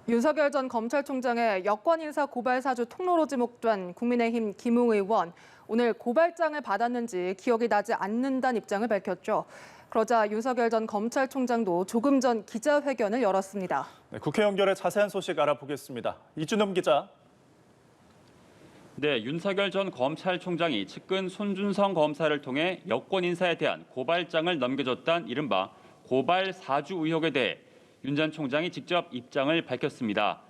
윤석열 전 검찰총장의 여권 인사 고발 사주 통로로 지목된 국민의힘 김웅 의원, 오늘 고발장을 받았는지 기억이 나지 않는다는 입장을 밝혔죠. 그러자 윤석열 전 검찰총장도 조금 전 기자회견을 열었습니다. 네, 국회 연결해 자세한 소식 알아보겠습니다. 이준흠 기자. 네, 윤석열 전 검찰총장이 측근 손준성 검사를 통해 여권 인사에 대한 고발장을 넘겨줬다는 이른바 고발 사주 의혹에 대해 윤 전 총장이 직접 입장을 밝혔습니다.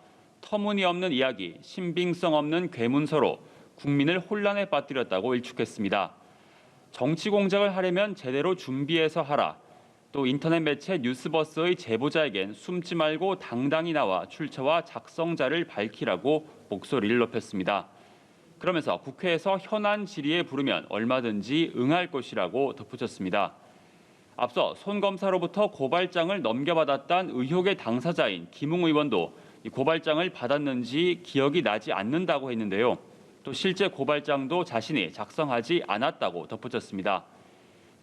터무니없는 이야기, 신빙성 없는 괴문서로 국민을 혼란에 빠뜨렸다고 일축했습니다. 정치 공작을 하려면 제대로 준비해서 하라. 또 인터넷 매체 뉴스버스의 제보자에겐 숨지 말고 당당히 나와 출처와 작성자를 밝히라고 목소리를 높였습니다. 그러면서 국회에서 현안 질의에 부르면 얼마든지 응할 것이라고 덧붙였습니다. 앞서 손 검사로부터 고발장을 넘겨받았다는 의혹의 당사자인 김웅 의원도 고발장을 받았는지 기억이 나지 않는다고 했는데요. 또 실제 고발장도 자신이 작성하지 않았다고 덧붙였습니다.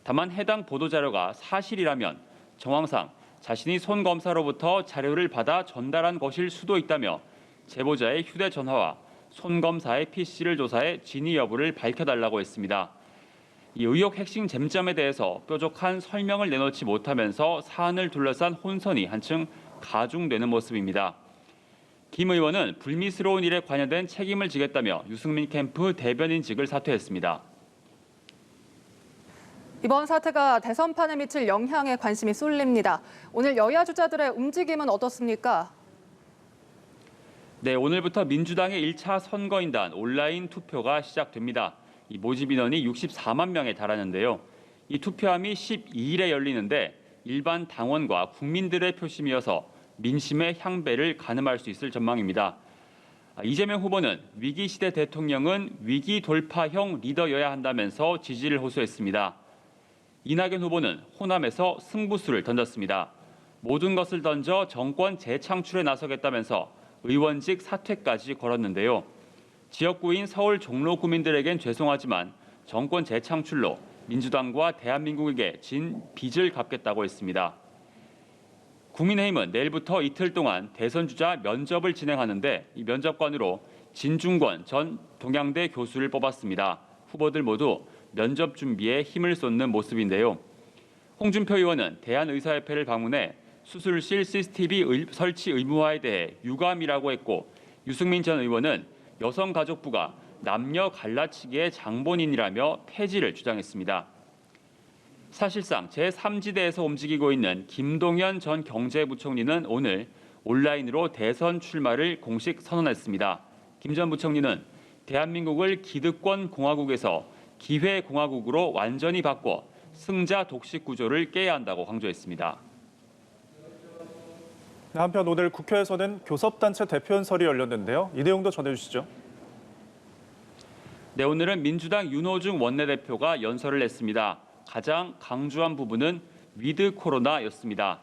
다만 해당 보도자료가 사실이라면 정황상 자신이 손 검사로부터 자료를 받아 전달한 것일 수도 있다며 제보자의 휴대전화와 손 검사의 PC를 조사해 진위 여부를 밝혀달라고 했습니다. 이 의혹 핵심 쟁점에 대해서 뾰족한 설명을 내놓지 못하면서 사안을 둘러싼 혼선이 한층 가중되는 모습입니다. 김 의원은 불미스러운 일에 관여된 책임을 지겠다며 유승민 캠프 대변인직을 사퇴했습니다. 이번 사태가 대선판에 미칠 영향에 관심이 쏠립니다. 오늘 여야 주자들의 움직임은 어떻습니까? 네, 오늘부터 민주당의 1차 선거인단 온라인 투표가 시작됩니다. 이 모집 인원이 64만 명에 달하는데요. 이 투표함이 12일에 열리는데 일반 당원과 국민들의 표심이어서 민심의 향배를 가늠할 수 있을 전망입니다. 이재명 후보는 위기 시대 대통령은 위기 돌파형 리더여야 한다면서 지지를 호소했습니다. 이낙연 후보는 호남에서 승부수를 던졌습니다. 모든 것을 던져 정권 재창출에 나서겠다면서 의원직 사퇴까지 걸었는데요. 지역구인 서울 종로 구민들에겐 죄송하지만 정권 재창출로 민주당과 대한민국에게 진 빚을 갚겠다고 했습니다. 국민의힘은 내일부터 이틀 동안 대선 주자 면접을 진행하는데 이 면접관으로 진중권 전 동양대 교수를 뽑았습니다. 후보들 모두 면접 준비에 힘을 쏟는 모습인데요. 홍준표 의원은 대한의사협회를 방문해 수술실 CCTV 설치 의무화에 대해 유감이라고 했고 유승민 전 의원은 여성가족부가 남녀 갈라치기의 장본인이라며 폐지를 주장했습니다. 사실상 제3지대에서 움직이고 있는 김동연 전 경제부총리는 오늘 온라인으로 대선 출마를 공식 선언했습니다. 김 전 부총리는 대한민국을 기득권 공화국에서 기회 공화국으로 완전히 바꿔 승자 독식 구조를 깨야 한다고 강조했습니다. 한편 오늘 국회에서는 교섭단체 대표연설이 열렸는데요. 이 내용도 전해주시죠. 네, 오늘은 민주당 윤호중 원내대표가 연설을 했습니다. 가장 강조한 부분은 위드 코로나였습니다.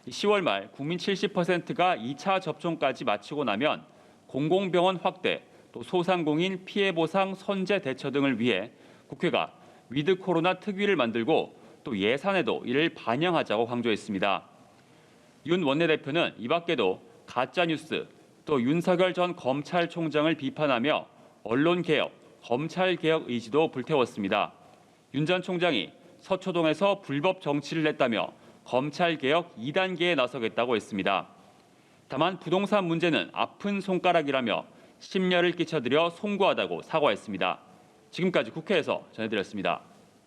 10월 말 국민 70%가 2차 접종까지 마치고 나면 공공병원 확대, 또 소상공인 피해 보상 선제 대처 등을 위해 국회가 위드 코로나 특위를 만들고 또 예산에도 이를 반영하자고 강조했습니다. 윤 원내대표는 이 밖에도 가짜뉴스, 또 윤석열 전 검찰총장을 비판하며 언론개혁, 검찰개혁 의지도 불태웠습니다. 윤 전 총장이 서초동에서 불법 정치를 냈다며 검찰개혁 2단계에 나서겠다고 했습니다. 다만 부동산 문제는 아픈 손가락이라며 심려를 끼쳐드려 송구하다고 사과했습니다. 지금까지 국회에서 전해드렸습니다.